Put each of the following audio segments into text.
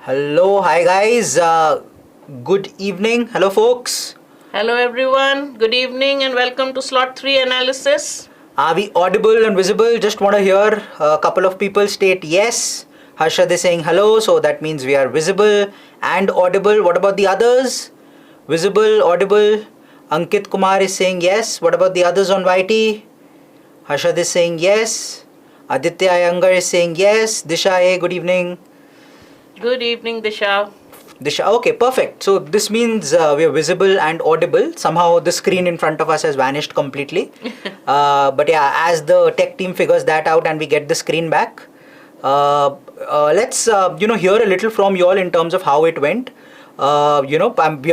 Hello, hi guys. Good evening. Hello, folks. Hello everyone, good evening and welcome to Slot 3 Analysis. Are we audible and visible? Just want to hear a couple of people state yes. Harshad is saying hello, so that means we are visible and audible. What about the others? Visible, audible. Ankit Kumar is saying yes. What about the others on YT? Harshad is saying yes. Aditya Iyengar is saying yes. Disha A, good evening. Good evening, Disha. Disha, okay, perfect. So this means we are visible and audible. Somehow the screen in front of us has vanished completely. But yeah, as the tech team figures that out and we get the screen back, let's hear a little from you all in terms of how it went. We are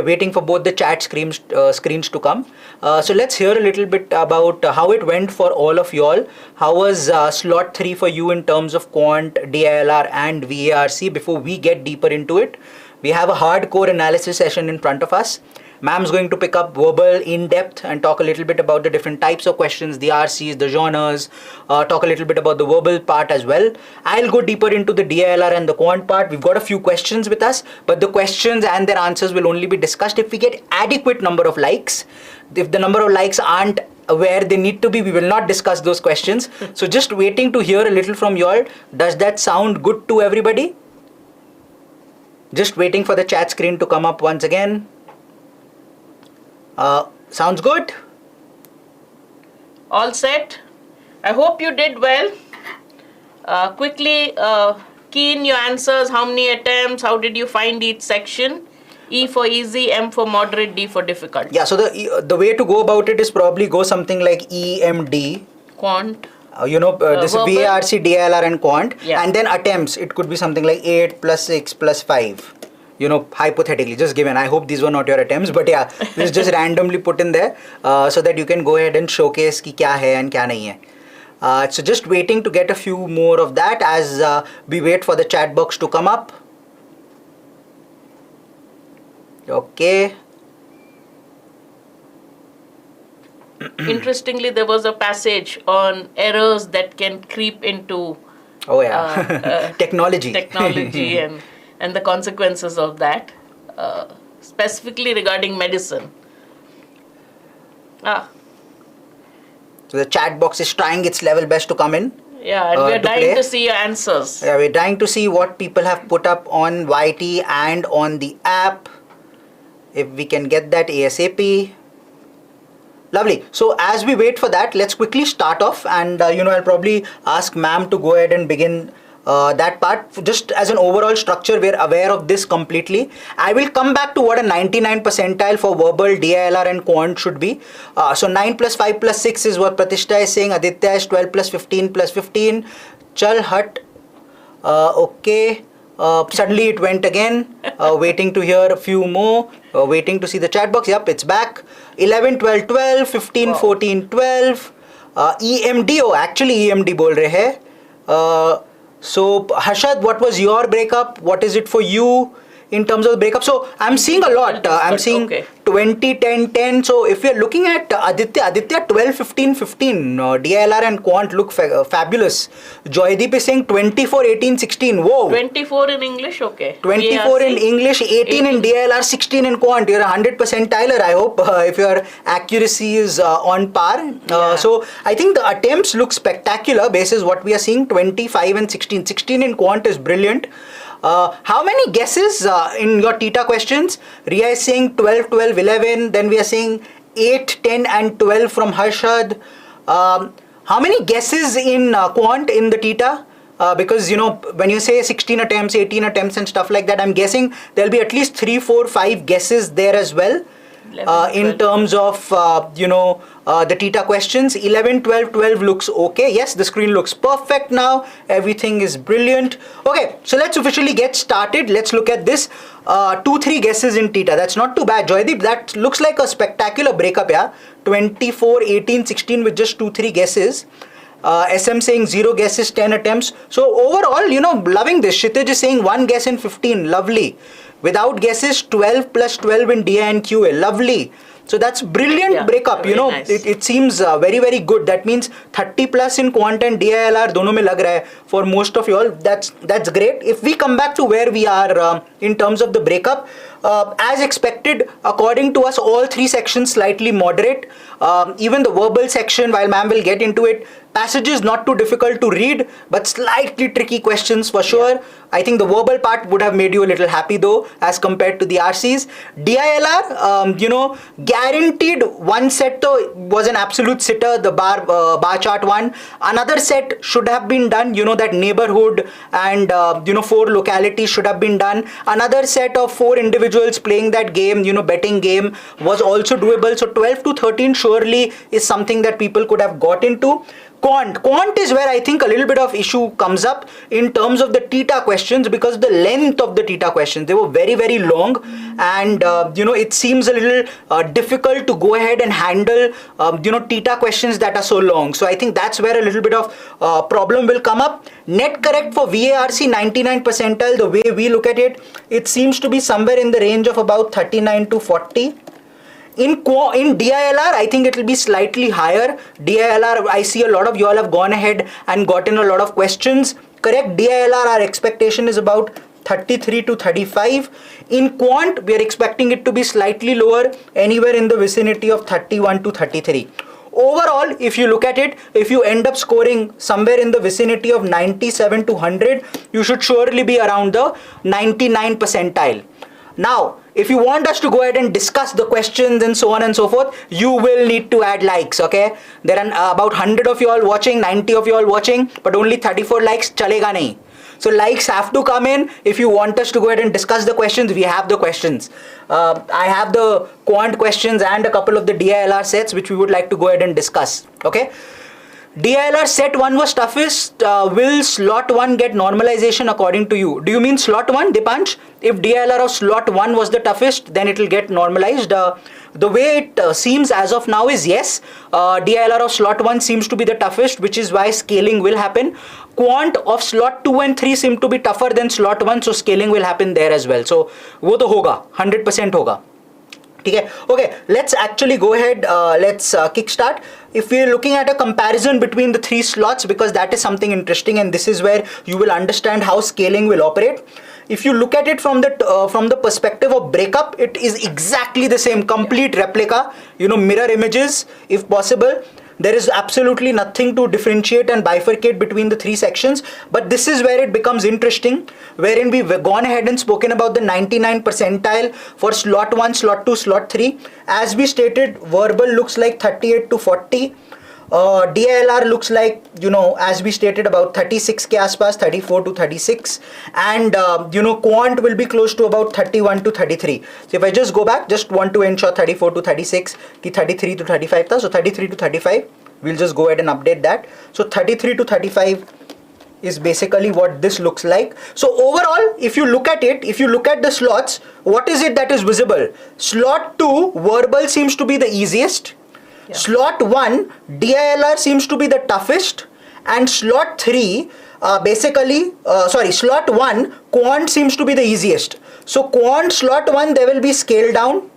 waiting for both the chat screens to come. So let's hear a little bit about how it went for all of you all. How was slot 3 for you in terms of quant, DILR and VARC before we get deeper into it? We have a hardcore analysis session in front of us. Ma'am's going to pick up verbal in depth and talk a little bit about the different types of questions, the RCs, the genres, talk a little bit about the verbal part as well. I'll go deeper into the DILR and the quant part. We've got a few questions with us, but the questions and their answers will only be discussed if we get adequate number of likes. If the number of likes aren't where they need to be, we will not discuss those questions. So just waiting to hear a little from you all. Does that sound good to everybody? Just waiting for the chat screen to come up once again. Sounds good? All set. I hope you did well. Quickly key in your answers. How many attempts? How did you find each section? E for easy, M for moderate, D for difficult. Yeah, so the way to go about it is probably go something like EMD. Quant. This VARC, DILR and quant. Yeah. And then attempts. It could be something like 8 plus 6 plus 5. Hypothetically, just given. I hope these were not your attempts, but yeah, this is just randomly put in there so that you can go ahead and showcase ki kya hai and kya nahi hai. So just waiting to get a few more of that as we wait for the chat box to come up. Okay. Interestingly, there was a passage on errors that can creep into technology and the consequences of that, specifically regarding medicine. So the chat box is trying its level best to come in. Yeah, and we're dying to see your answers. Yeah, we're dying to see what people have put up on YT and on the app. If we can get that ASAP. Lovely. So as we wait for that, let's quickly start off and I'll probably ask ma'am to go ahead and begin that part. Just as an overall structure, we're aware of this completely. I will come back to what a 99 percentile for verbal, DILR and quant should be. So 9 plus 5 plus 6 is what Pratishtha is saying. Aditya is 12 plus 15 plus 15. Chal hut. Okay. Suddenly it went again. Waiting to hear a few more. Waiting to see the chat box. Yep, it's back. 11, 12, 12, 15, wow. 14, 12. EMD, actually EMD bol rahe hai. So Harshad, what was your breakup? What is it for you in terms of the breakup? So I'm seeing a lot. I'm seeing 20, 10, 10. So if we're looking at Aditya 12, 15, 15. DILR and quant look fabulous. Joydeep is saying 24, 18, 16. Whoa. 24 in English, okay. 24 in English, 18 in DILR, 16 in quant. You're 100 percentiler, I hope, if your accuracy is on par. So I think the attempts look spectacular basis what we are seeing, 25 and 16. 16 in quant is brilliant. How many guesses in your Theta questions? Riya is saying 12, 12, 11. Then we are saying 8, 10 and 12 from Harshad. How many guesses in quant in the Theta? Because when you say 16 attempts, 18 attempts and stuff like that, I'm guessing there'll be at least 3, 4, 5 guesses there as well. In terms of the Theta questions. 11, 12, 12 looks okay. Yes, the screen looks perfect now. Everything is brilliant. Okay, so let's officially get started. Let's look at this. 2, 3 guesses in Theta. That's not too bad. Joydeep, that looks like a spectacular breakup, yeah. 24, 18, 16 with just 2, 3 guesses. SM saying 0 guesses, 10 attempts. So overall, loving this. Kshitij is saying 1 guess in 15. Lovely. Without guesses, 12 plus 12 in DI and QA. Lovely. So that's brilliant Yeah, breakup. very nice. It seems very, very good. That means 30 plus in quant and DILR dono mein lag raha hai for most of you all. That's great. If we come back to where we are in terms of the breakup, as expected, according to us, all three sections slightly moderate. Even the verbal section, while ma'am will get into it, passages not too difficult to read, but slightly tricky questions for sure. I think the verbal part would have made you a little happy though, as compared to the RCs. DILR, guaranteed one set though was an absolute sitter, the bar chart one. Another set should have been done, that neighborhood and, 4 localities should have been done. Another set of 4 individuals playing that game, betting game was also doable. So 12 to 13 surely is something that people could have got into. Quant is where I think a little bit of issue comes up in terms of the theta questions, because the length of the theta questions, they were very, very long, and it seems a little difficult to go ahead and handle theta questions that are so long. So I think that's where a little bit of problem will come up. Net correct for VARC 99 percentile, the way we look at it, it seems to be somewhere in the range of about 39 to 40. In DILR, I think it will be slightly higher. DILR, I see a lot of you all have gone ahead and gotten a lot of questions. Correct, DILR, our expectation is about 33 to 35. In quant, we are expecting it to be slightly lower, anywhere in the vicinity of 31 to 33. Overall, if you look at it, if you end up scoring somewhere in the vicinity of 97 to 100, you should surely be around the 99 percentile. Now, if you want us to go ahead and discuss the questions and so on and so forth, you will need to add likes, okay? There are about 100 of you all watching, 90 of you all watching, but only 34 likes, chalega nahi. So likes have to come in. If you want us to go ahead and discuss the questions, we have the questions. I have the quant questions and a couple of the DILR sets which we would like to go ahead and discuss, okay? DILR set 1 was toughest. Will slot 1 get normalization according to you? Do you mean slot 1, Dipansh? If DILR of slot 1 was the toughest, then it will get normalized. The way it seems as of now is yes. DILR of slot 1 seems to be the toughest, which is why scaling will happen. Quant of slot 2 and 3 seem to be tougher than slot 1, so scaling will happen there as well. So, wo to hoga, 100% hoga. Okay, let's actually go ahead, let's kickstart. If we're looking at a comparison between the 3 slots, because that is something interesting and this is where you will understand how scaling will operate. If you look at it from the perspective of breakup, it is exactly the same, complete replica, mirror images if possible. There is absolutely nothing to differentiate and bifurcate between the 3 sections, but this is where it becomes interesting, wherein we've gone ahead and spoken about the 99 percentile for slot 1, slot 2, slot 3. As we stated, verbal looks like 38 to 40. DILR looks like, as we stated, about 36 ke aspas, 34 to 36, and quant will be close to about 31 to 33. So if I just go back, just want to ensure 34 to 36 ki 33 to 35 tha. So 33 to 35, we'll just go ahead and update that. So 33 to 35 is basically what this looks like. So overall, if you look at it, if you look at the slots, what is it that is visible? Slot 2, verbal seems to be the easiest. Yeah. Slot 1, DILR seems to be the toughest, and slot 3, slot 1, quant seems to be the easiest. So quant slot 1, there will be scale down.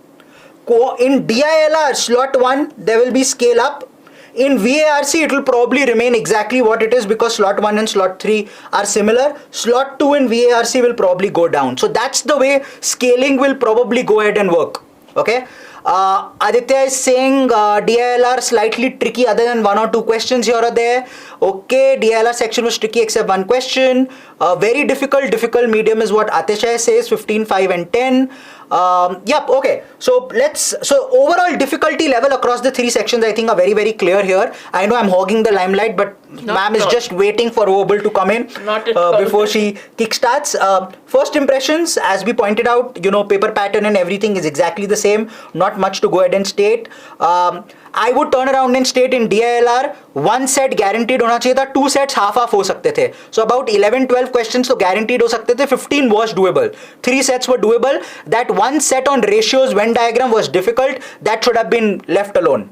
In DILR slot 1, there will be scale up. In VARC, it will probably remain exactly what it is because slot 1 and slot 3 are similar. Slot 2 in VARC will probably go down. So that's the way scaling will probably go ahead and work. Okay. Aditya is saying DILR slightly tricky other than 1 or 2 questions here or there. Okay, DILR section was tricky except 1 question. Very difficult, medium is what Atishay says, 15, 5 and 10. Yep, okay. So overall difficulty level across the 3 sections I think are very, very clear here. I know I'm hogging the limelight, but ma'am is just waiting for Verbal to come in before she kickstarts. First impressions, as we pointed out, paper pattern and everything is exactly the same. Not much to go ahead and state. I would turn around and state in DILR 1 set guaranteed होना चाहिए था, 2 sets half हो सकते थे. So about 11-12 questions तो guaranteed हो सकते थे, 15 was doable. 3 sets were doable. That 1 set on ratios Venn diagram was difficult. That should have been left alone.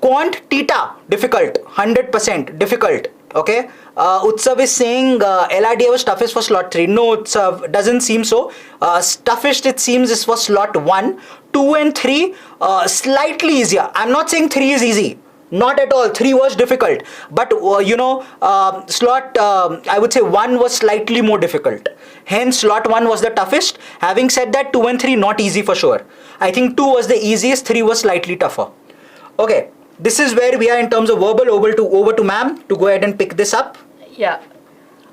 Quant theta difficult, 100% difficult. Okay. Utsav is saying LRDI was toughest for slot 3. No, Utsav, doesn't seem so. Toughest it seems is for slot 1. 2 and 3 slightly easier. I'm not saying 3 is easy. Not at all. 3 was difficult. But slot, I would say 1 was slightly more difficult. Hence, slot 1 was the toughest. Having said that, 2 and 3 not easy for sure. I think 2 was the easiest, 3 was slightly tougher. Okay, this is where we are in terms of verbal. Over to ma'am to go ahead and pick this up. Yeah.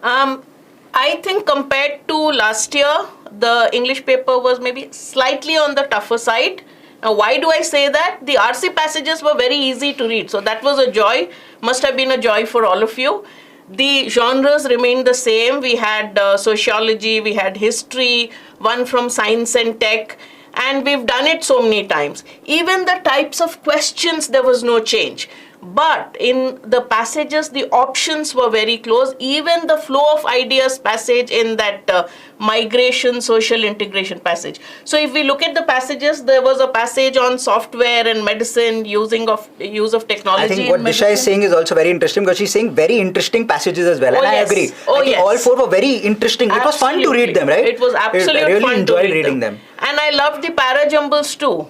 I think compared to last year, the English paper was maybe slightly on the tougher side. Now, why do I say that? The RC passages were very easy to read. So that was a joy. Must have been a joy for all of you. The genres remained the same. We had sociology, we had history, one from science and tech. And we've done it so many times. Even the types of questions, there was no change. But in the passages, the options were very close. Even the flow of ideas passage in that migration, social integration passage. So if we look at the passages, there was a passage on software and medicine, use of technology. I think what Disha is saying is also very interesting because she's saying very interesting passages as well. And yes. I agree. Oh, I think yes. all 4 were very interesting. Absolutely. It was fun to read them, right? It was absolutely I really fun enjoyed to read reading them. And I loved the para-jumbles too.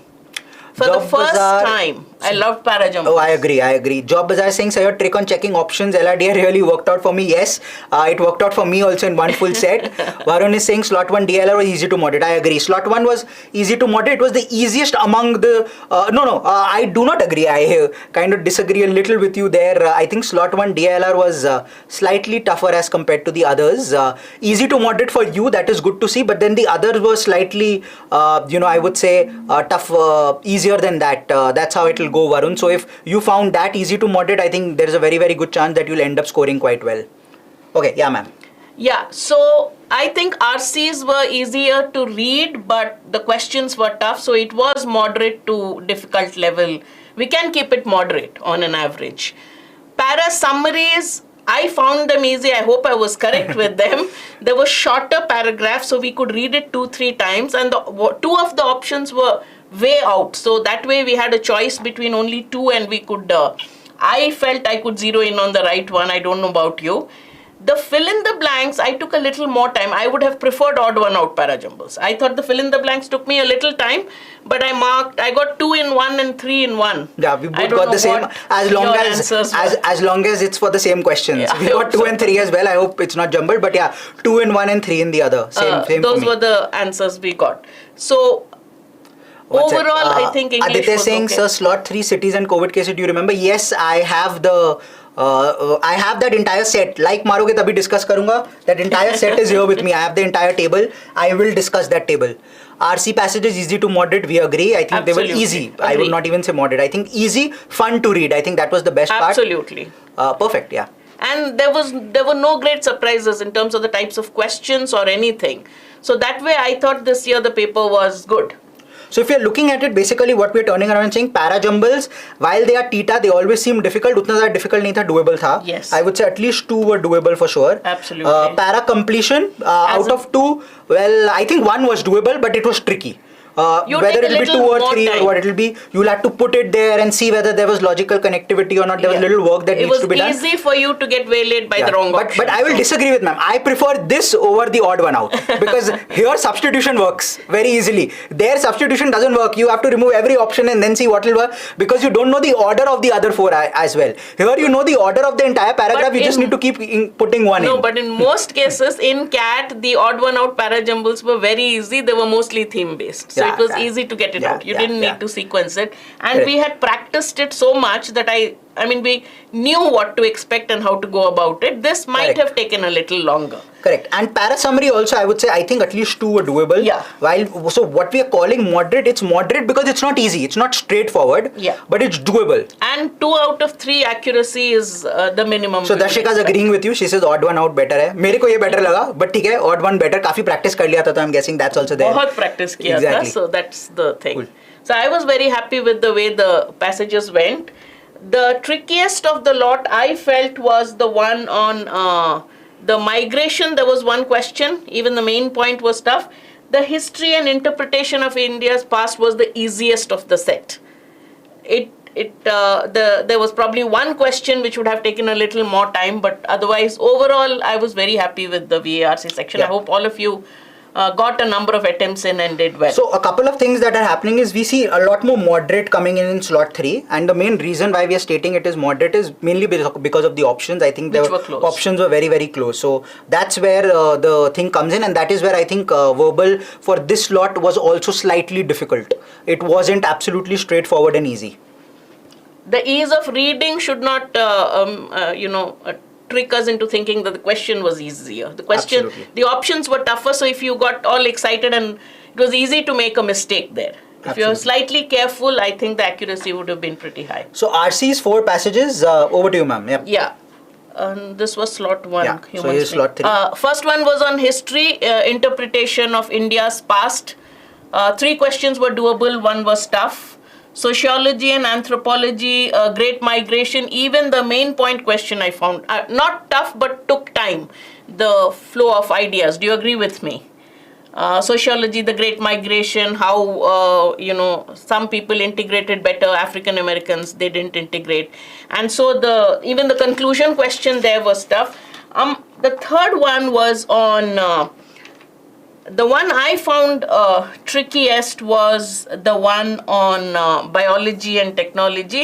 For Job the first Bazaar, time, I loved para-jumbles. Oh, I agree. Job Bazaar is saying, sir, your trick on checking options, LRDI really worked out for me. Yes, it worked out for me also in one full set. Varun is saying slot 1 DILR was easy to moderate. I agree. Slot 1 was easy to moderate. It was the easiest among the... I do not agree. I kind of disagree a little with you there. I think slot 1 DILR was slightly tougher as compared to the others. Easy to moderate for you, that is good to see. But then the others were slightly, I would say tough, easier than that. That's how it will go, Varun. So if you found that easy to moderate, I think there is a very, very good chance that you'll end up scoring quite well. Okay, yeah, ma'am. Yeah, so I think RCs were easier to read, but the questions were tough. So it was moderate to difficult level. We can keep it moderate on an average. Para summaries, I found them easy. I hope I was correct with them. There were shorter paragraphs, so we could read it 2-3 times. And 2 of the options were way out. So that way we had a choice between only 2 and we could, I felt I could zero in on the right one. I don't know about you. The fill in the blanks, I took a little more time. I would have preferred odd one out para jumbles. I thought the fill in the blanks took me a little time, but I got 2 in 1 and 3 in 1. Yeah, we both got the same as long as it's for the same questions. Yeah, we got 2 and 3 as well. I hope it's not jumbled, but yeah, 2 in 1 and 3 in the other. Same those were the answers we got. So overall, I think English Aditya was saying, okay. sir, slot 3 cities and COVID cases, do you remember? Yes, I have that entire set. Like Maroge tabhi discuss karunga. That entire set is here with me. I have the entire table. I will discuss that table. RC passages easy to moderate. We agree. I think Absolutely. They were easy. Agree. I would not even say moderate. I think easy, fun to read. I think that was the best Absolutely. part. Perfect. Yeah. And there were no great surprises in terms of the types of questions or anything. So that way I thought this year the paper was good. So if you're looking at it, basically what we're turning around and saying, para jumbles, while they are theta, they always seem difficult. Utna zyada difficult nahi tha, doable tha. Yes. I would say at least 2 were doable for sure. Absolutely. Para completion, out of 2, well, I think 1 was doable, but it was tricky. Whether it will be 2 or 3 or what it will be, you'll have to put it there and see whether there was logical connectivity or not. There was little work that needs to be done. It was easy for you to get waylaid by the wrong option. But I will disagree with ma'am. I prefer this over the odd one out because here substitution works very easily. There substitution doesn't work. You have to remove every option and then see what will work because you don't know the order of the other 4 as well. Here you know the order of the entire paragraph. You just need to keep putting one in. No, but in most cases in CAT, the odd one out para jumbles were very easy. They were mostly theme based. So it was easy to get it out. You didn't need to sequence it. And we had practiced it so much that we knew what to expect and how to go about it. This might have taken a little longer. Correct. And para summary also, I would say, I think at least 2 were doable. Yeah. So what we are calling moderate, it's moderate because it's not easy. It's not straightforward. Yeah. But it's doable. And 2 out of 3 accuracy is the minimum. So Darshika is agreeing with you. She says odd one out better hai. मेरे को ये better लगा. But ठीक है, odd one better. काफी practice कर लिया था, तो I'm guessing that's also there. बहुत practice किया था. So that's the thing. Cool. So I was very happy with the way the passages went. The trickiest of the lot I felt was the one on the migration. There was one question. Even the main point was tough. The history and interpretation of India's past was the easiest of the set. There was probably one question which would have taken a little more time, but otherwise, overall, I was very happy with the VARC section. I hope all of you got a number of attempts in and did well. So a couple of things that are happening is we see a lot more moderate coming in slot 3, and the main reason why we are stating it is moderate is mainly because of the options. I think the options were very, very close. So that's where the thing comes in, and that is where I think verbal for this slot was also slightly difficult. It wasn't absolutely straightforward and easy. The ease of reading should not, trick us into thinking that the question was easier. The options were tougher, so if you got all excited and it was easy to make a mistake there. If you're slightly careful, I think the accuracy would have been pretty high. So RC's 4 passages, over to you, ma'am. Yep. Yeah. This was slot 1. Yeah. So here's slot 3. First one was on history, interpretation of India's past. 3 questions were doable, 1 was tough. Sociology and anthropology, Great Migration, even the main point question I found, not tough but took time, the flow of ideas. Do you agree with me? Sociology, the Great Migration, how, some people integrated better, African Americans, they didn't integrate. And so even the conclusion question there was tough. The third one was on... the one I found trickiest was the one on biology and technology.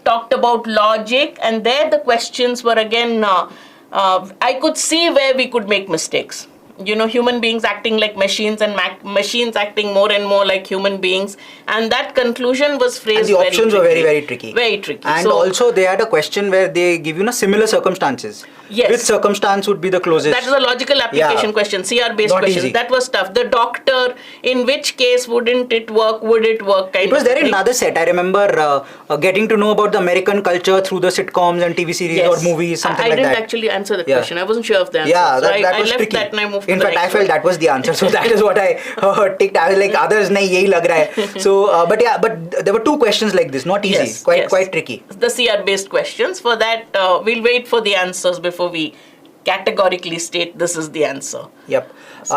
Talked about logic, and there the questions were again, I could see where we could make mistakes. Human beings acting like machines and machines acting more and more like human beings. And that conclusion was phrased very tricky. And the options were very, very tricky. Very tricky. And also they had a question where they give similar circumstances. Yes. Which circumstance would be the closest? That is a logical application question, CR-based question. Easy. That was tough. The doctor, in which case wouldn't it work, would it work? It was there in another set. I remember getting to know about the American culture through the sitcoms and TV series or movies, something like that. I didn't actually answer the question. I wasn't sure of the answer. Yeah, that I was left tricky. that and I moved in to fact, the I felt that was the answer. So that is what I ticked. I was like, others nahi yahi lag raha hai. So, but there were 2 questions like this, not easy, quite tricky. The CR-based questions. For that, we'll wait for the answers before we categorically state this is the answer. Yep.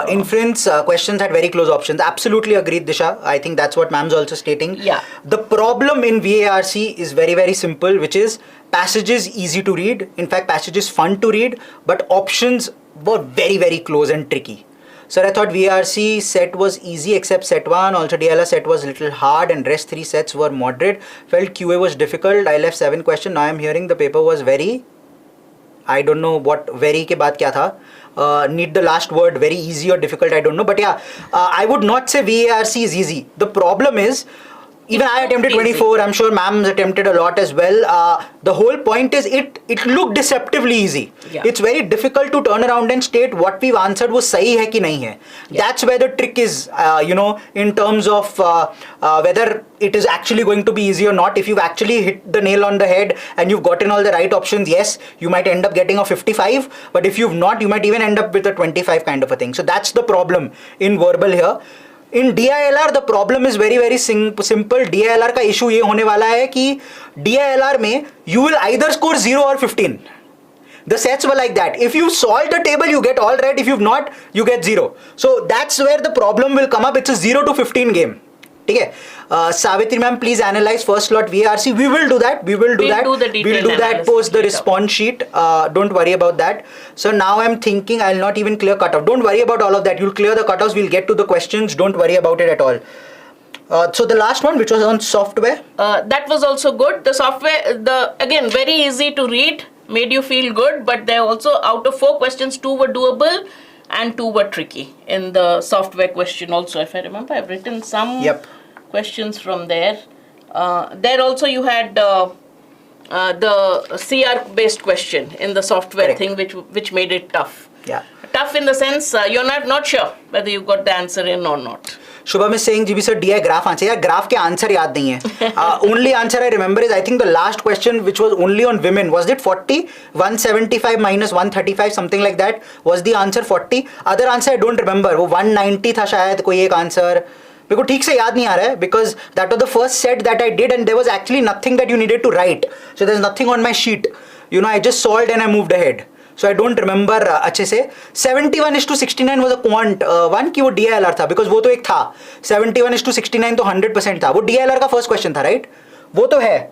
Inference questions had very close options. Absolutely agreed, Disha. I think that's what ma'am's also stating. Yeah. The problem in VARC is very, very simple, which is passages easy to read. In fact, passages fun to read, but options were very, very close and tricky. So I thought VARC set was easy except set 1. Also DILR set was a little hard and rest 3 sets were moderate. Felt QA was difficult. I left 7 questions. Now I'm hearing the paper was very... I don't know what very ke baad kya tha. Need the last word, very easy or difficult, I don't know. But yeah, I would not say VARC is easy. The problem is, even I attempted 24, I'm sure ma'am's attempted a lot as well. The whole point is it looked deceptively easy. Yeah. It's very difficult to turn around and state what we've answered was sahi hai ki nahi hai. Yeah. That's where the trick is, in terms of whether it is actually going to be easy or not. If you've actually hit the nail on the head and you've gotten all the right options, yes, you might end up getting a 55. But if you've not, you might even end up with a 25 kind of a thing. So that's the problem in verbal here. In DILR, the problem is very, very simple. DILR का issue ये होने वाला है कि DILR में you will either score 0 or 15. The sets were like that. If you solve the table, you get all right. If you've not, you get 0. So that's where the problem will come up. It's a 0 to 15 game. Okay. Savitri ma'am, please analyze first slot VARC. We will do that. We'll do that post the response sheet. Don't worry about that. So now I'm thinking I'll not even clear cutoff. Don't worry about all of that. You'll clear the cutoffs. We'll get to the questions. Don't worry about it at all. So the last one, which was on software. That was also good. The software, again, very easy to read. Made you feel good. But there also, out of 4 questions, 2 were doable and 2 were tricky in the software question also. If I remember, I've written some questions from there. There also you had the CR-based question in the software thing, which made it tough. Yeah. Tough in the sense you're not sure whether you got the answer in or not. Shubham is saying, GB sir, DI graph answer. Yeah, graph के answer याद नहीं है. Only answer I remember is I think the last question, which was only on women, was it 40? 175 minus 135, something like that. Was the answer 40? Other answer I don't remember. वो 190 था शायद कोई एक answer. मेरे को ठीक से याद नहीं आ रहा है because that was the first set that I did and there was actually nothing that you needed to write. So there's nothing on my sheet. I just solved and I moved ahead. So I don't remember अच्छे से. 71:69 was a quant one कि वो DILR था because वो तो एक था. 71:69 तो 100% था. वो DILR का first question था, right? वो तो है.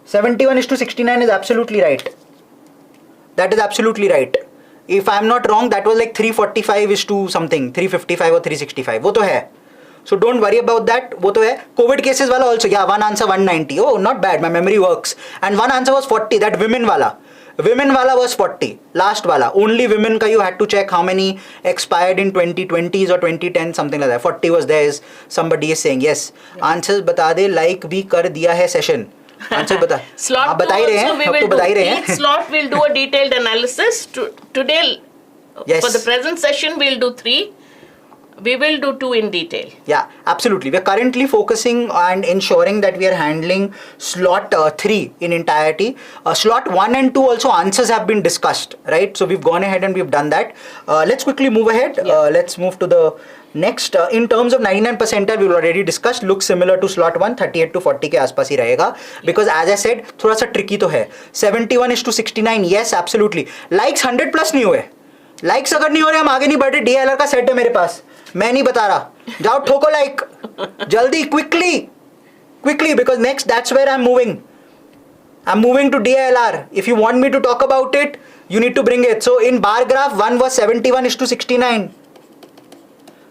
71:69 is absolutely right. That is absolutely right. If I'm not wrong, that was like 345 is to something, 355 or 365. वो तो है. So don't worry about that. वो तो है. COVID cases वाला also, yeah, one answer 190. Oh, not bad. My memory works. And one answer was 40. That women वाला. Women wala was 40. Last wala. Only women ka you had to check how many expired in 2020s or 2010, something like that. 40 was there. Somebody is saying yes. Yeah. Answers बता दे, like भी कर दिया है session. Answer बता. Slot आप बता ही रहे हैं. अब तो बता ही रहे हैं. Each slot will do a detailed analysis. Today, yes. For the present session, we'll do 3. We will do 2 in detail. Yeah, absolutely. We are currently focusing and ensuring that we are handling slot 3 in entirety. Slot 1 and 2 also answers have been discussed, right? So we've gone ahead and we've done that. Let's quickly move ahead. Yeah. Let's move to the next. In terms of 99 percentile, we've already discussed. Looks similar to slot 1, 38 to 40 के आसपास ही रहेगा. Because as I said, थोड़ा सा tricky तो है. 71 is to 69. Yes, absolutely. Likes 100 plus नहीं हुए. Likes अगर नहीं हो रहे हम आगे नहीं बढ़ रहे. DILR का सेट है मेरे पास. मैं नहीं बता रहा. जाओ ठोको लाइक जल्दी quickly because next that's where I'm moving to DILR. If you want me to talk about it, you need to bring it. So in bar graph, 1 was 71 is to 69.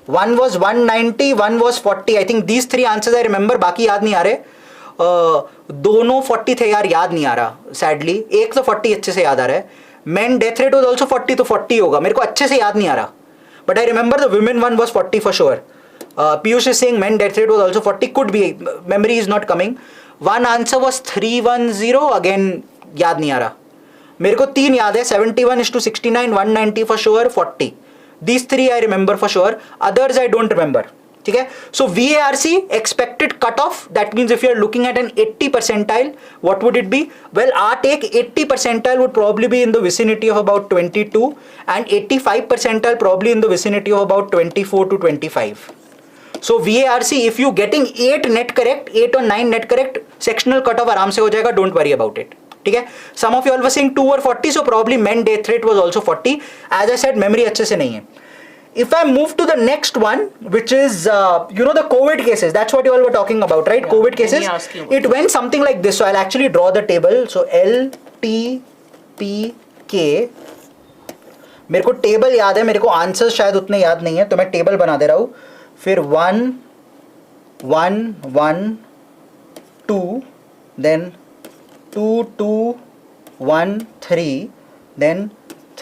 1 was 190, 1 was 40. I think these 3 answers I remember. बाकी याद नहीं आ रहे. दोनों 40 थे यार, याद नहीं आ रहा sadly. एक तो 40 अच्छे से याद आ रहा है. Men death rate was also 40 तो 40 होगा. मेरे को अच्छे से याद नहीं आ रहा. But I remember the women one was 40 for sure. Piyush is saying men death rate was also 40. Could be. Memory is not coming. One answer was 310. Again, याद नहीं आ रहा. मेरे को 3 याद है. 71 is to 69, 190 for sure, 40. These 3 I remember for sure. Others I don't remember. ठीक है. So VARC expected cutoff. That means if you are looking at an 80 percentile, what would it be? Well, our take 80 percentile would probably be in the vicinity of about 22, and 85 percentile probably in the vicinity of about 24 to 25. So VARC, if you getting 8 net correct, 8 or 9 net correct, sectional cutoff आराम से हो जाएगा. Don't worry about it. ठीक है. Some of you all were saying 2 or 40, so probably men death rate was also 40. As I said, memory अच्छे से नहीं है. If I move to the next one, which is, the COVID cases, that's what you all were talking about, right? Yeah, COVID cases, it went something like this. So I'll actually draw the table. So L, T, P, K. मेरे को table याद है, मेरे को answers शायद उतने याद नहीं है, तो मैं टेबल बना दे रहा हूँ. फिर 1, 1, 1, 2, then 2, 2, 1, 3, then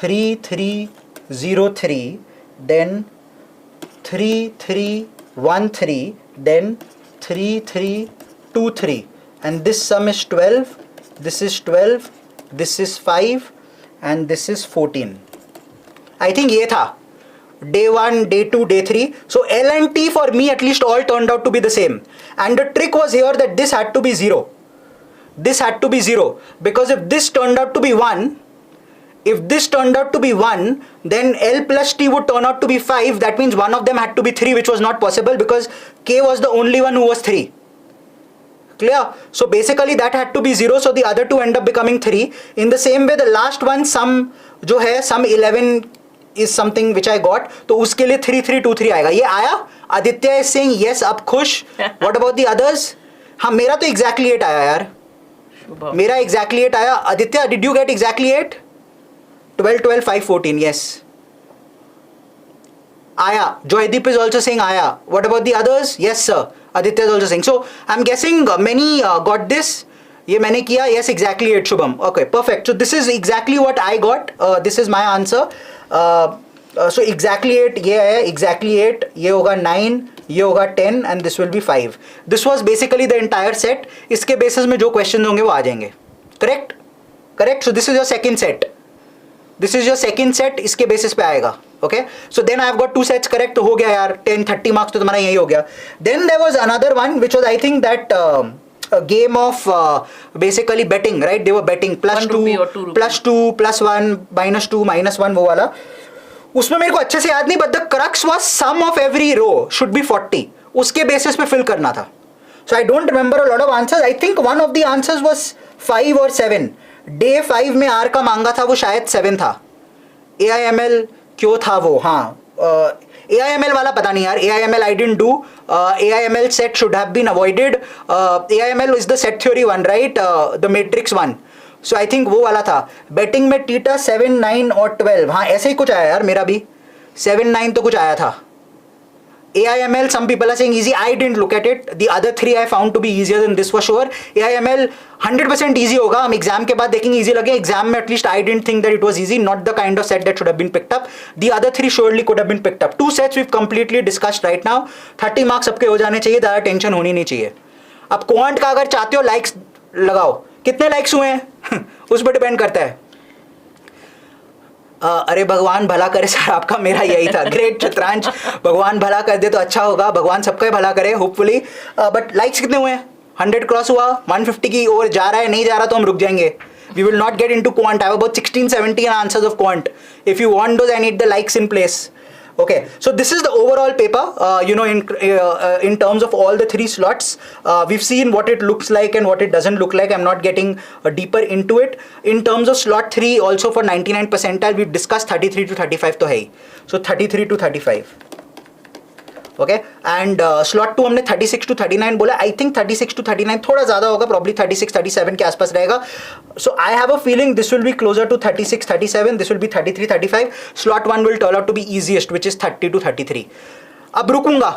3, 3, 0, 3. Then 3, 3, 1, 3, then 3, 3, 2, 3, and this sum is 12, this is 12, this is 5, and this is 14. I think ये था day 1, day 2, day 3. So L and T for me at least all turned out to be the same, and the trick was here that this had to be 0. This had to be 0 because if this turned out to be 1, if this turned out to be 1, then L plus T would turn out to be 5. That means one of them had to be 3, which was not possible because K was the only one who was 3. Clear? So basically that had to be 0. So the other two end up becoming 3. In the same way, the last one, sum जो है, sum 11 is something which I got. तो उसके लिए 3, 3, 2, 3 आएगा. ये आया? Aditya is saying yes, अब खुश. What about the others? हाँ, मेरा तो exactly 8 आया यार. मेरा exactly 8 आया. Aditya, did you get exactly 8? 12, 12, 5, 14, yes. Aya. Joydeep is also saying Aya. What about the others? Yes, sir. Aditya is also saying. So, I'm guessing many got this. ये मैंने किया. Yes, exactly 8, Shubham. Okay, perfect. So, this is exactly what I got. This is my answer. So, exactly 8, ये है. Exactly 8. ये होगा 9. ये होगा 10. And this will be 5. This was basically the entire set. इसके basis में जो questions होंगे वो आ जाएंगे. Correct? Correct? So, this is your second set. This is your second set, इसके basis पे आएगा. Okay, so then I have got 2 sets correct. तो हो गया यार, 10, 30 marks तो तुम्हारा यही हो गया. Then there was another one which was I think that a game of basically betting, right? They were betting plus 2, plus 2, plus 1, minus 2, minus 1 वो वाला. उसमें मेरे को अच्छे से याद नहीं, but the crux was sum of every row should be 40. उसके basis पे fill करना था. So I don't remember a lot of answers. I think one of the answers was 5 or 7. Day 5 में आर का मांगा था वो शायद 7 था. AIML क्यों था वो? हाँ, AIML वाला पता नहीं यार. AIML I didn't do. AIML set should have been avoided. AIML is the set theory one, right? The matrix one. So I think वो वाला था. बेटिंग में टीटा 7, 9 और 12. हाँ ऐसे ही कुछ आया यार मेरा भी. 7, 9 तो कुछ आया था. AIML, some people are saying easy. I didn't look at it. The other three I found to be easier than this for sure. AIML 100% easy होगा. हम एग्जाम के बाद देखेंगे easy लगे. एग्जाम में at least I didn't think that it was easy. Not the kind of set that should have been picked up. The other three surely could have been picked up. 2 sets we've completely discussed right now. 30 marks सबके हो जाने चाहिए. ज़्यादा tension होनी नहीं चाहिए. अब quant का अगर चाहते हो लाइक्स लगाओ. कितने लाइक्स हुए हैं उस पर डिपेंड करता है. अरे भगवान भला करे सर, आपका मेरा यही था. ग्रेट चित्रांश, भगवान भला कर दे तो अच्छा होगा. भगवान सबका ही भला करे होपफुली. बट लाइक्स कितने हुए हैं? 100 क्रॉस हुआ. 150 की ओर जा रहा है, नहीं जा रहा तो हम रुक जाएंगे. We will not get into quant. I have about 16, 17 answers of quant. If you want those, I need the likes in place. Okay, so this is the overall paper. In terms of all the 3 slots, we've seen what it looks like and what it doesn't look like. I'm not getting deeper into it. In terms of slot 3, also for 99 percentile, we've discussed 33 to 35 to hai. So 33 to 35. Okay, and slot 2 हमने 36 to 39 बोला. I think 36 to 39 थोड़ा ज़्यादा होगा, probably 36, 37 के आसपास रहेगा. So I have a feeling this will be closer to 36, 37. This will be 33, 35. Slot 1 will turn out to be easiest, which is 30 to 33. अब रुकूंगा.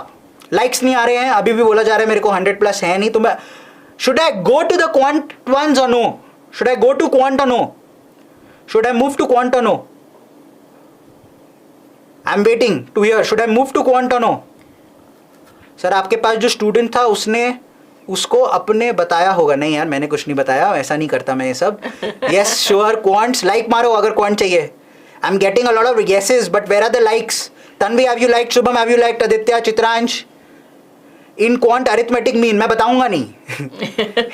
Likes नहीं आ रहे हैं. अभी भी बोला जा रहा है मेरे को 100 plus है नहीं. तो मैं should I go to the quant ones or no? Should I go to quant or no? Should I move to quant or no? I'm waiting to hear. Should I move to quant or no? Sir आपके पास जो student था उसने उसको अपने बताया होगा. नहीं यार मैंने कुछ नहीं बताया, ऐसा नहीं करता मैं ये सब. यस श्योर क्वांट्स लाइक मारो अगर क्वांट चाहिए. I am getting a lot of yeses but where are the likes? Tanvi have you liked? Shubham have you liked? Aditya, Chitransh. In quant arithmetic mean मैं बताऊंगा नहीं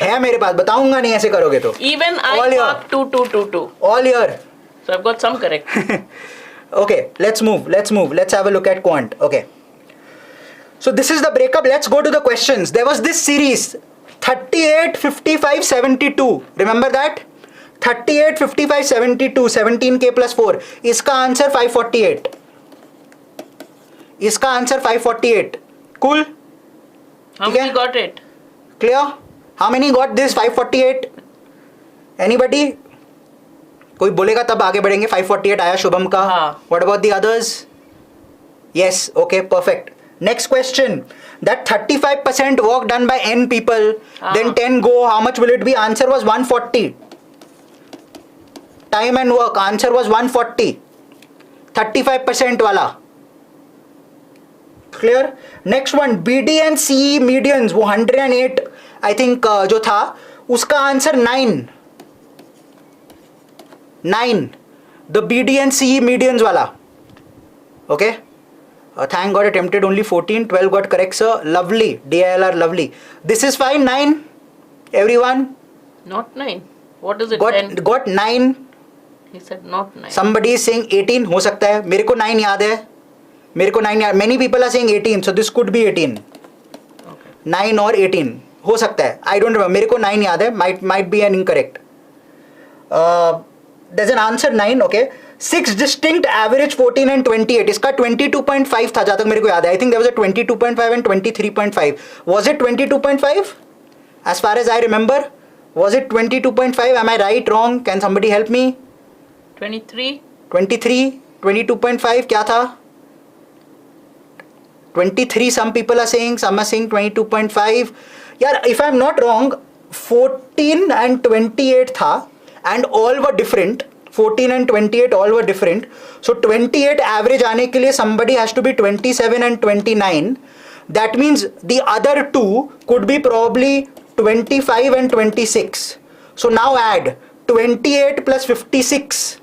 है मेरे पास, बताऊंगा नहीं ऐसे करोगे तो. Even I mark 2 2 2 2 all year. So I have got some correct. Okay let's move. Let's have a look at quant. Okay. So this is the breakup. Let's go to the questions. There was this series 38, 55, 72. Remember that? 38, 55, 72, 17k plus 4. इसका answer 548. इसका answer 548. Cool? How many got it? Clear? How many got this 548? Anybody? कोई बोलेगा तब आगे बढ़ेंगे. 548 आया शुभम का. What about the others? Yes. Okay. Perfect. Next question. That 35% work done by n people, then 10 go. How much will it be? Answer was 140. Time and work. Answer was 140. 35% वाला. Clear? Next one. BD and CE medians. वो 108 I think जो था उसका answer 9. 9. The BD and CE medians वाला. Okay. Thank God attempted only 14. 12 got correct sir. Lovely. DILR lovely. This is fine. 9. Everyone. Not 9. What is it? 10? Got 9. He said not 9. Somebody is saying 18. हो सकता है. मेरे को 9 याद है. मेरे को 9 याद. Many people are saying 18. So this could be 18. Okay. 9 और 18 हो सकता है. I don't remember. मेरे को 9 याद है. Might be an incorrect. There's an answer 9. Okay. 6 distinct average 14 and 28. इसका 22.5 था जहाँ तक मेरे को याद है. I think there was a 22.5 and 23.5. Was it 22.5? As far as I remember, was it 22.5? Am I right, wrong? Can somebody help me? 23. 23, 22.5 क्या था? 23 some people are saying, some are saying 22.5. यार if I'm not wrong, 14 and 28 था and all were different. 14 and 28 all were different. So 28 average आने के लिए somebody has to be 27 and 29. That means the other two could be probably 25 and 26. So now add 28 plus 56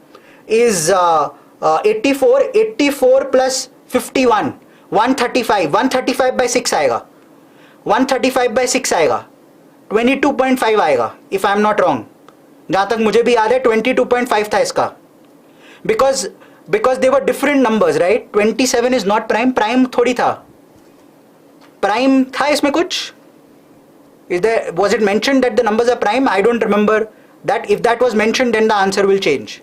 is 84. 84 plus 51 135. 135 by 6 आएगा. 135 by 6 आएगा. 22.5 आएगा if I'm not wrong. जहाँ तक मुझे भी याद है 22.5 था इसका. Because they were different numbers, right? 27 is not prime. Prime थोड़ी था. Prime था इसमें कुछ? Was it mentioned that the numbers are prime? I don't remember that. If that was mentioned, then the answer will change.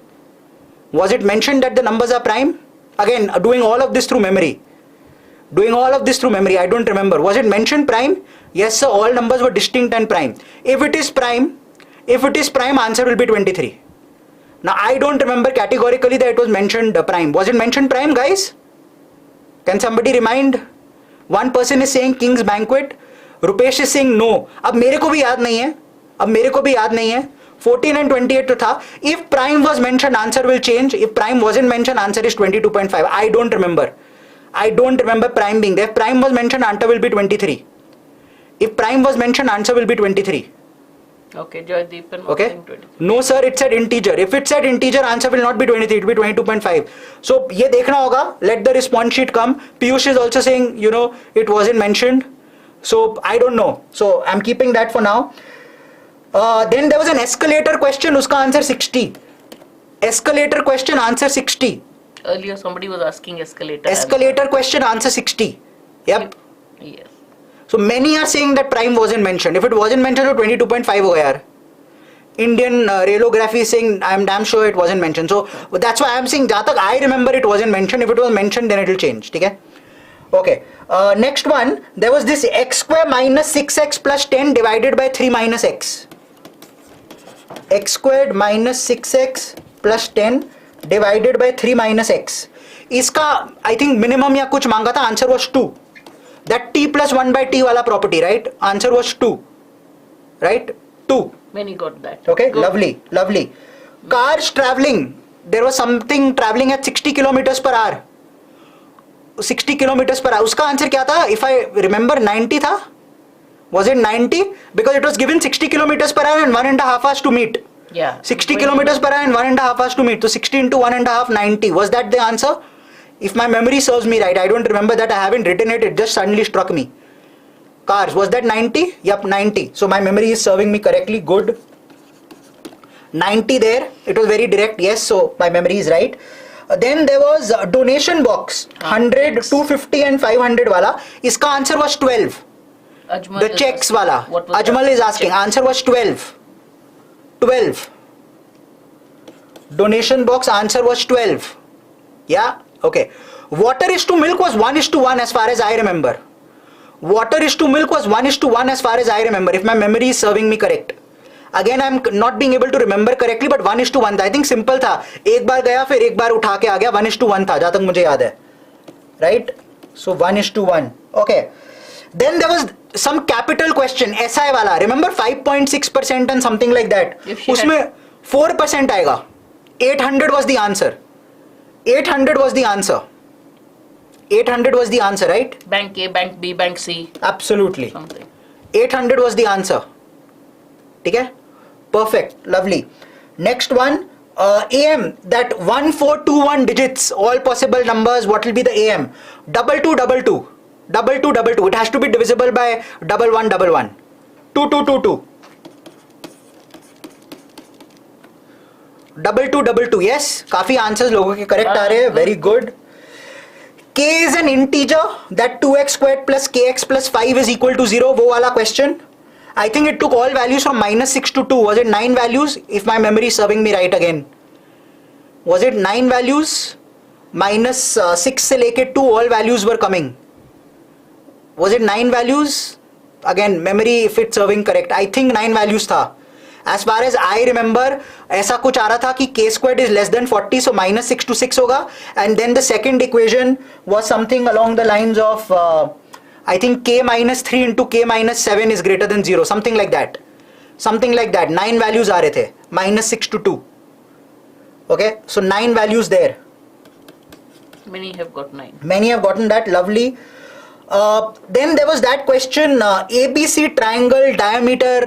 Was it mentioned that the numbers are prime? Again, doing all of this through memory. I don't remember. Was it mentioned prime? Yes sir, all numbers were distinct and prime. If it is prime, If it is prime, answer will be 23. Now I don't remember categorically that it was mentioned prime. Was it mentioned prime, guys? Can somebody remind? One person is saying King's Banquet. Rupesh is saying no. अब मेरे को भी याद नहीं है. 14 and 28 to tha. If prime was mentioned, answer will change. If prime wasn't mentioned, answer is 22.5. I don't remember prime being there. If prime was mentioned, answer will be 23. If prime was mentioned, answer will be 23. Okay, Joydeepan. Okay. No sir, it said integer. If it said integer, answer will not be 23. It will be 22.5. So ये देखना होगा. Let the response sheet come. Piyush is also saying, it wasn't mentioned. So I don't know. So I'm keeping that for now. Then there was an escalator question. Uska answer 60. Escalator question, answer 60. Earlier somebody was asking escalator. Escalator question, answer 60. Yep. Yes. So many are saying that prime wasn't mentioned. If it wasn't mentioned, तो 22.5 होगा यार. Indian Railography is saying I'm damn sure it wasn't mentioned. So that's why I'm saying जहाँ तक I remember it wasn't mentioned. If it was mentioned, then it will change. ठीक है? Okay. Next one, there was this x square minus 6x plus 10 divided by 3 minus x. X squared minus 6x plus 10 divided by 3 minus x. इसका I think minimum या कुछ मांगा था. Answer was 2. That t plus 1 by t wala property, right? Answer was 2. Right? 2. Many got that. Okay, Good. Lovely. Cars traveling. There was something traveling at 60 kilometers per hour. 60 kilometers per hour. उसका answer क्या था? If I remember 90 था? Was it 90? Because it was given 60 kilometers per hour and 1.5 hours to meet. Yeah. 60 kilometers per hour and 1.5 hours to meet. So 60 into 1.5, 90. Was that the answer? If my memory serves me right, I don't remember that. I haven't written it. It just suddenly struck me. Cars. Was that 90? Yup, 90. So my memory is serving me correctly. Good. 90 there. It was very direct. Yes. So my memory is right. Then there was a donation box. 100, 250 and 500 wala. Iska answer was 12. Ajmal The checks wala. Ajmal is asking. Check. Answer was 12. 12. Donation box answer was 12. Yeah. Okay. Water is to milk was 1:1 as far as I remember. Water is to milk was 1:1 as far as I remember. If my memory is serving me correct. Again, I'm not being able to remember correctly, but 1:1 था. I think simple था. एक बार गया फिर एक बार उठा के आ गया. 1:1 था जहाँ तक मुझे याद है. Right? So 1:1. Okay. Then there was some capital question. SI वाला. Remember 5.6% and something like that. उसमें 4% आएगा. 800 was the answer. 800 was the answer. 800 was the answer, right? Bank A, Bank B, Bank C. Absolutely. Something. 800 was the answer. ठीक है? Perfect. Lovely. Next one. AM. That 1421 digits. All possible numbers. What will be the AM? 2222. 2222. It has to be divisible by 1111. 2222. 2222. Yes. काफी answers लोगों के correct आ रहे हैं. Very good. K is an integer. That 2x squared plus kx plus 5 is equal to 0. वो वाला question. I think it took all values from -6 to 2. Was it 9 values? If my memory is serving me right again. Was it 9 values? -6 से लेके 2 all values were coming. Was it 9 values? Again, memory if it's serving correct. I think 9 values था. As far as I remember, ऐसा कुछ आ रहा था कि k squared is less than 40, so -6 to 6 होगा. And then the second equation was something along the lines of I think k minus 3 into k minus 7 is greater than 0. Something like that. Something like that. 9 values आ रहे थे. -6 to 2. Okay, so 9 values there. Many have got 9. Many have gotten that. Lovely. Then there was that question, ABC triangle diameter,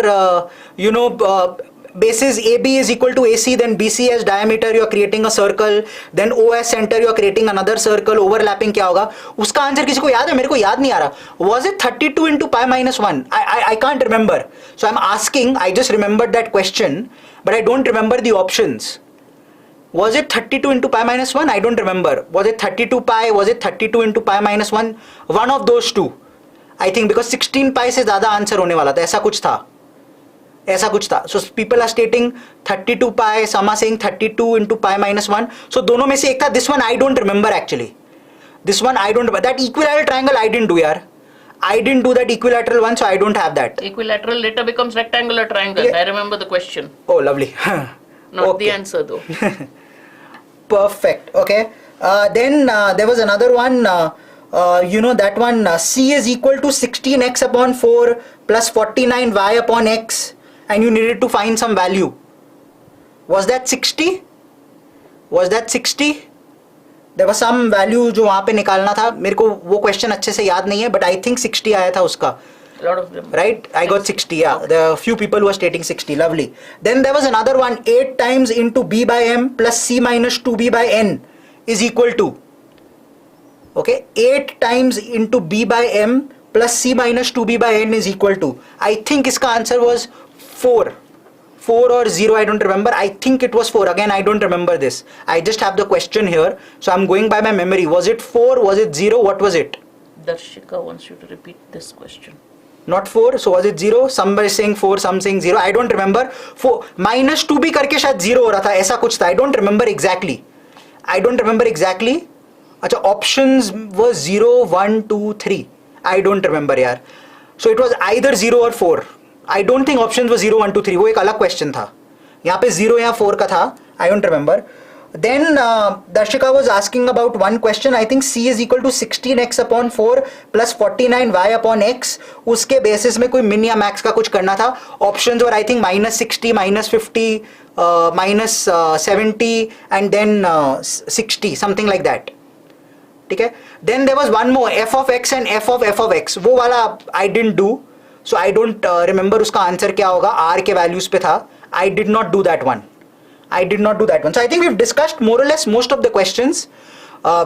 basis AB is equal to AC, then BC as diameter, you are creating a circle, then O as center, you are creating another circle, overlapping क्या होगा? उसका answer किसी को याद है? मेरे को याद नहीं आ रहा. Was it 32 into pi minus 1? I can't remember. So I'm asking, I just remembered that question, but I don't remember the options. Was it 32 into pi minus 1? I don't remember. Was it 32 pi? Was it 32 into pi minus 1? One of those two. I think because 16 pi से ज़्यादा answer होने वाला था. ऐसा कुछ था. So people are stating 32 pi. Some are saying 32 into pi minus 1. So दोनों में से एक था. This one I don't remember actually. This one I don't remember. That equilateral triangle I didn't do यार. I didn't do that equilateral one, so I don't have that. Equilateral later becomes rectangular triangle. Yeah. I remember the question. Oh, lovely. Not the answer though. Perfect. Okay. Then there was another one. That one. C is equal to 16x upon 4 plus 49y upon x, and you needed to find some value. Was that 60? Was that 60? There was some value जो वहाँ पे निकालना था. मेरे को वो question अच्छे से याद नहीं है, but I think 60 आया था उसका. A lot of them. Right? I got 60, yeah. There are a few people who are stating 60. Lovely. Then there was another one. 8 times into b by m plus c minus 2b by n is equal to. Okay? 8 times into b by m plus c minus 2b by n is equal to. I think iska answer was 4. 4 or 0, I don't remember. I think it was 4. Again, I don't remember this. I just have the question here. So I'm going by my memory. Was it 4? Was it 0? What was it? Darshika wants you to repeat this question. Not 4, so was it 0? Somebody saying 4, some saying 0. I don't remember. 4 minus 2 भी करके शायद 0 हो रहा था, ऐसा कुछ था. I don't remember exactly. अच्छा, options were 0, 1, 2, 3. I don't remember यार. So it was either 0 or 4. I don't think options were 0, 1, 2, 3. वो एक अलग question था. यहाँ पे 0 या 4 का था. I don't remember. Then Darshika was asking about one question. I think C is equal to 16x upon 4 plus 49y upon x. उसके basis में कोई min या max का कुछ करना था. Options were I think minus 60, minus 50, minus 70 and then 60, something like that. ठीक है. Then there was one more, f of x and f of x. वो वाला I didn't do. So I don't remember उसका answer क्या होगा. R के values पे था. I did not do that one. So I think we've discussed more or less most of the questions.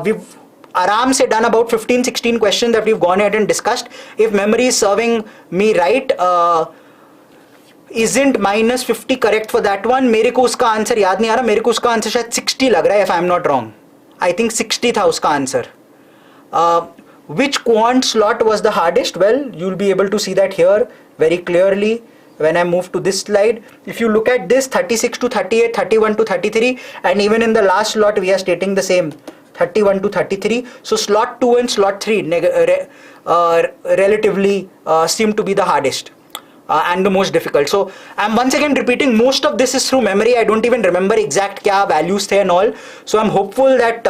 We've aram se done about 15-16 questions that we've gone ahead and discussed. If memory is serving me right, isn't minus 50 correct for that one? मेरे को उसका answer याद नहीं आ रहा. मेरे को उसका answer शायद 60 लग रहा है, if I'm not wrong. I think 60 था उसका answer. Which quant slot was the hardest? Well, you'll be able to see that here very clearly. When I move to this slide, if you look at this 36 to 38, 31 to 33, and even in the last slot we are stating the same 31 to 33. So slot 2 and slot 3 relatively seem to be the hardest and the most difficult. So I'm once again repeating, most of this is through memory. I don't even remember exact kya values the and all. So I'm hopeful that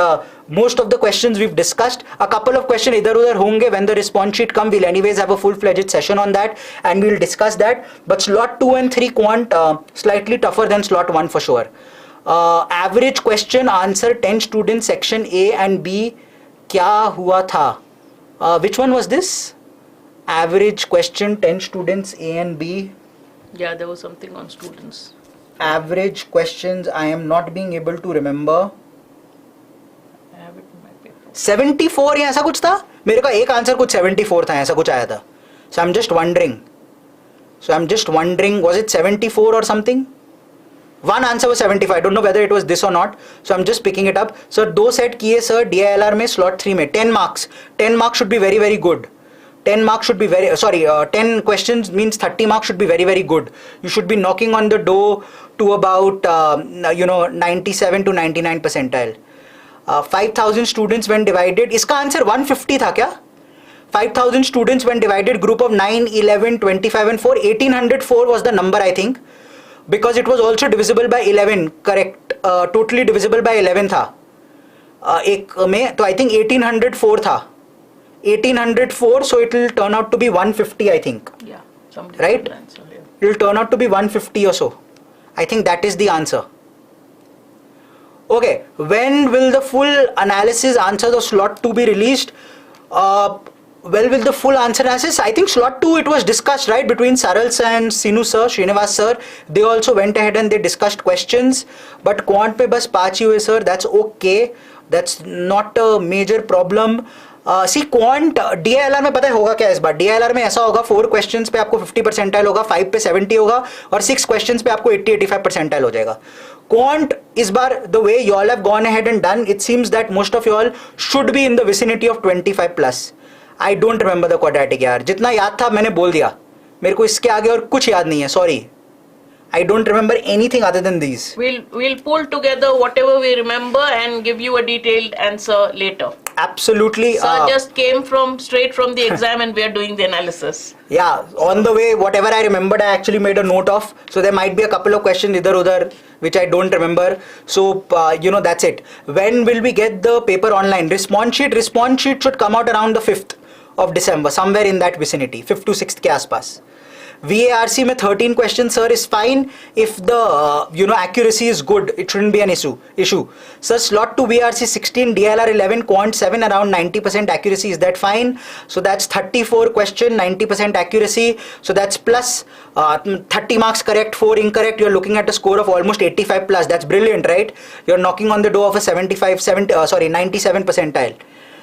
most of the questions we've discussed. A couple of questions idhar udhar honge. When the response sheet come, we'll anyways have a full-fledged session on that and we'll discuss that. But slot 2 and 3 quant slightly tougher than slot 1 for sure. Average question answer 10 students section A and B. Kya hua tha? Which one was this? Average question 10 students A and B. Yeah, there was something on students. Average questions I am not being able to remember. 74 या ऐसा कुछ था. मेरे का एक answer कुछ 74 था, ऐसा कुछ आया था. So I'm just wondering, was it 74 or something? One answer was 75. I don't know whether it was this or not. So I'm just picking it up. Sir, दो सेट किए सर DILR में slot 3 में 10 marks. 10 marks should be very very good. 10 marks should be 10 questions means 30 marks should be very very good. You should be knocking on the door to about 97 to 99 percentile. 5,000 students when divided. इसका answer 150 था क्या? 5,000 students when divided, group of 9, 11, 25 and 4. 1804 was the number I think, because it was also divisible by 11. Correct. Totally divisible by 11 था. एक में तो I think 1804 था. 1804, so it will turn out to be 150 I think. Yeah. Right? Answer, yeah. It will turn out to be 150 or so. I think that is the answer. Okay, when will the full analysis answer the slot 2 be released? Well, will the full answer analysis? I think slot 2 it was discussed right between Saral sir and Sinu sir, Srinivas sir. They also went ahead and they discussed questions. But quant pe bas 5 ही हुए sir, that's okay. That's not a major problem. See quant DILR में पता है होगा क्या इस बार. DILR में ऐसा होगा 4 questions पे आपको 50 percentile होगा, 5 पे 70 होगा और 6 questions पे आपको 80-85 percentile हो जाएगा. Quant इस बार the way you all have gone ahead and done, it seems that most of you all should be in the vicinity of 25 plus. I don't remember the quadratic यार. जितना याद था मैंने बोल दिया. मेरे को इसके आगे और कुछ याद नहीं है. Sorry. I don't remember anything other than these. We'll pull together whatever we remember and give you a detailed answer later. Absolutely. Sir just came straight from the exam and we are doing the analysis. Yeah, on the way, whatever I remembered, I actually made a note of. So there might be a couple of questions idhar udhar which I don't remember. So, that's it. When will we get the paper online? Response sheet should come out around the 5th of December, somewhere in that vicinity, 5th to 6th के आसपास. VARC में 13 questions, sir, is fine. If the accuracy is good, it shouldn't be an issue. Sir, slot to VARC 16, DILR 11, quant 7, around 90% accuracy. Is that fine? So that's 34 question, 90% accuracy. So that's plus 30 marks correct, 4 incorrect. You're looking at a score of almost 85 plus. That's brilliant, right? You're knocking on the door of a 97 percentile.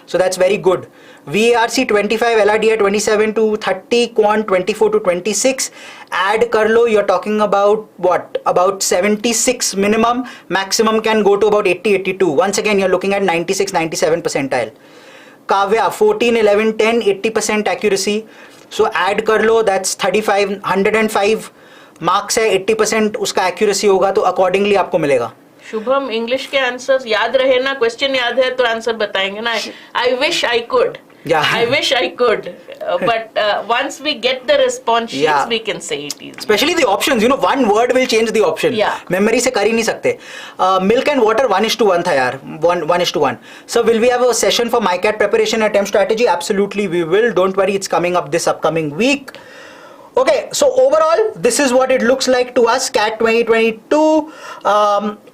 So that's very good. VARC 25, LRDI 27 to 30, quant 24 to 26. Add kar lo, you're talking about what? About 76 minimum. Maximum can go to about 80, 82. Once again, you're looking at 96, 97 percentile. Kavya 14, 11, 10, 80% accuracy. So add kar lo, that's 35, 105 marks है, 80% उसका accuracy होगा तो accordingly आपको मिलेगा. Shubham, English के answers याद रहे ना, क्वेश्चन याद है तो आंसर बताएंगे ना. I wish I could. Yeah. I wish I could. But once we get the response sheets, we can say it easily. Especially the options, one word will change the option. Yeah. Memory से कर ही नहीं सकते. Milk and water 1:1 था यार. 1:1. So will we have a session for MyCat preparation attempt strategy? Absolutely we will. Don't worry, it's coming up this upcoming week. Okay, so overall, this is what it looks like to us, CAT 2022.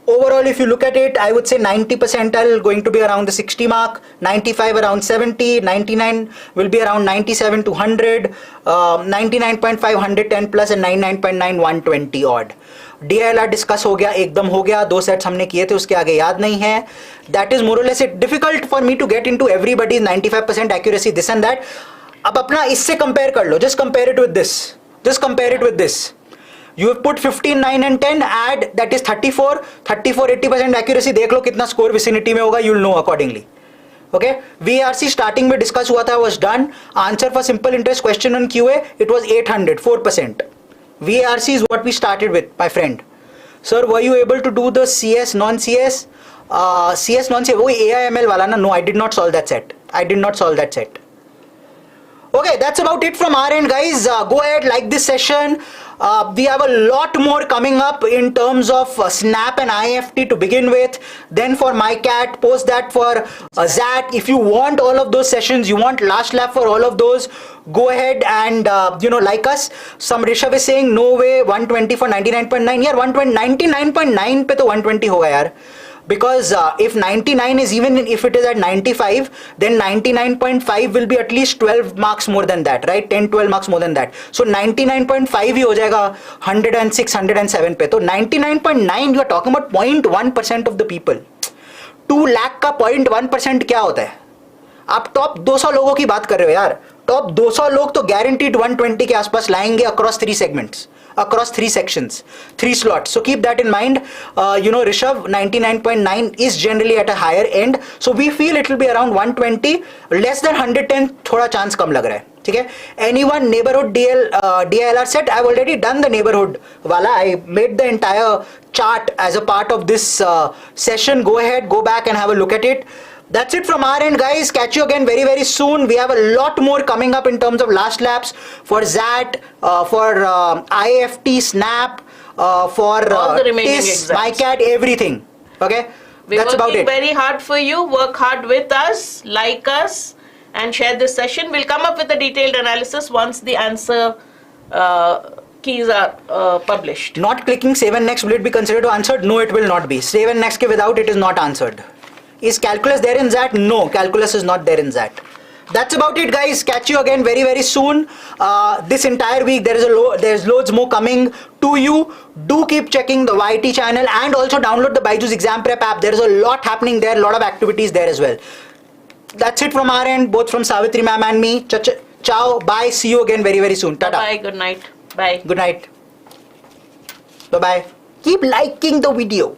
Overall, if you look at it, I would say 90 percentile going to be around the 60 mark, 95 around 70, 99 will be around 97 to 100, 99.5 110 plus and 99.9 120 odd. DILR discuss हो गया, एकदम हो गया, 2 sets हमने किए थे, उसके आगे याद नहीं है. That is more or less it. Difficult for me to get into everybody's 95% accuracy, this and that. अब अपना इससे कंपेयर कर लो, just compare it with this. You have put 15, 9 and 10, add, that is 34, 80% accuracy, देख लो कितना score vicinity में होगा, you'll know accordingly. Okay, VARC starting में discuss हुआ था, was done. Answer for simple interest question on QA, it was 800, 4%. VARC is what we started with, my friend. Sir, were you able to do the CS, non-CS? CS, non-CS, वो AIML वाला ना? No, I did not solve that set. Okay, that's about it from our end, guys. Go ahead, like this session. We have a lot more coming up in terms of Snap and IFT to begin with. Then for MyCat, post that for ZAT. If you want all of those sessions, you want last lap for all of those, go ahead and like us. Some Rishabh is saying no way 120 for 99.9. Yeah, 99.9 पे तो 120 होगा यार. Because if 99 is, even if it is at 95, then 99.5 will be at least 12 marks more than that, right? 10-12 marks more than that. So 99.5 ही हो जाएगा 106, 107 पे. तो 99.9 you are talking about 0.1% of the people. 2 lakh का 0.1% क्या होता है? आप top 200 लोगों की बात कर रहे हो यार. टॉप 200 लोग तो guaranteed 120 के आसपास लाएंगे across 3 segments. Across 3 sections, 3 slots. So keep that in mind. Rishabh, 99.9 is generally at a higher end. So we feel it will be around 120. Less than 110, थोड़ा chance कम लग रहा है. ठीक है? Anyone neighborhood DILR set? I've already done the neighborhood wala. I made the entire chart as a part of this session. Go ahead, go back and have a look at it. That's it from our end, guys. Catch you again very, very soon. We have a lot more coming up in terms of last laps for ZAT, for IFT, Snap, for all the remaining TIS, exams. MyCat, everything. Okay? We're That's about working it. very hard for you. Work hard with us, like us, and share this session. We'll come up with a detailed analysis once the answer keys are published. Not clicking save and next, will it be considered answered? No, it will not be. Save and next ke without it is not answered. Is calculus there in ZAT? No, calculus is not there in ZAT. That's about it, guys. Catch you again very, very soon. This entire week there's loads more coming to you. Do keep checking the YT channel and also download the BYJU'S Exam Prep app. There is a lot happening there, a lot of activities there as well. That's it from our end, both from Savitri ma'am and me. Ciao, bye. See you again very, very soon. Tata. Bye. Good night. Bye. Good night. Bye bye. Keep liking the video.